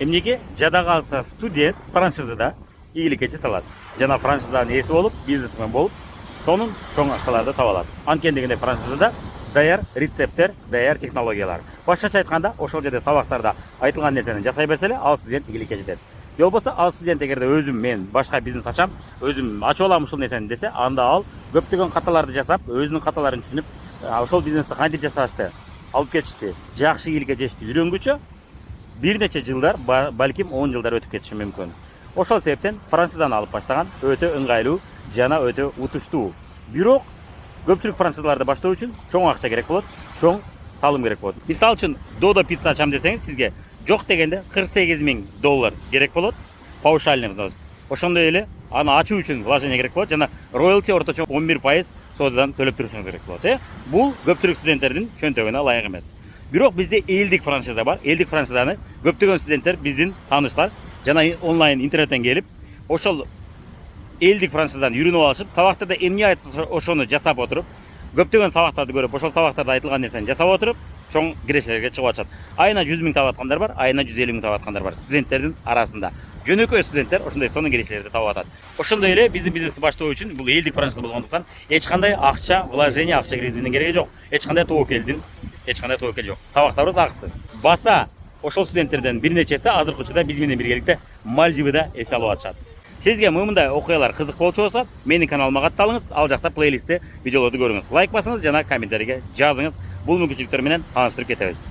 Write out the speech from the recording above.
Эмнеге жада калса студент франшизада ийгиликке жете алат. Жана франшизанын ээси болуп, бизнесмен болуп, сонун чоң акчаларды таба алат. Анткендегине франшизада даяр рецепттер, даяр технологиялар. Башкача айтканда, ошол жерде сабактарда айтылган нерсени жасай берсе эле, ал студент ийгиликке жетет. Же болбосо ал студент эгерде өзүм мен башка бизнес ачам, өзүм ачып алам ушул нерсени десе, анда ал көптөгөн каталарды жасап, өзүнүн каталарын түшүнүп, ошол бизнести кантип жасашты, алып кетишти, жакшы ийгиликке жетишти үйрөнгүчө бир нече жылдар, балким 10 жылдар өтүп кетиши мүмкүн. Ошол себептен франшизаны алып баштаган өтө ыңгайлуу жана өтө утуштуу. Бирок көпчүлүк франшизаларды баштоо үчүн чоң акча керек болот, чоң салым керек болот. Мисалы үчүн Додо пицца ачам десеңиз, сизге жок дегенде $48,000 керек болот, паушальный взнос. Ошондой эле аны ачуу үчүн вложение керек болот жана роялти орточо 11% соодадан төлөп турушуңуз керек болот. Бул көпчүлүк студенттердин чөнтөгүнө ылайык эмес. Бирок бизде элдик франшиза бар. Элдик франшизаны көптөгөн студенттер, биздин тааныштар жана онлайн интернеттен келип, ошол элдик франшизаны үйрөнүп алышып, сабактарда эмне айтса ошону жасап отуруп, көптөгөн сабактарды көрүп, ошол сабактарда айтылган нерсени жасап отуруп, чоң кирешелерге чыгып атышат. Айына 100 000 таап аткандар бар, айына 150 000 таап аткандар бар студенттердин арасында. Жөнөкөй студенттер ошондой сонун кирешелерди таап атат. Ошондой эле биздин бизнести баштоо үчүн бул элдик франшиза болгондуктан эч кандай акча, вложение, акча киргизүүнүн кереги жок. Эч кандай тобокел жок. Сабактарыбыз акысыз. Баса ошол студенттерден бир нечеси азыркы учурда биз менен биргеликте Мальдивада эс алып атышат. Сизге мындай окуялар кызык болчу болсо, менин каналыма катталыңыз, ал жакта плейлистте видеолорду көрүңүз. Лайк басыңыз жана комментарийге жазыңыз. Бул мүмкүнчүлүктөр менен таныштырып кетебиз.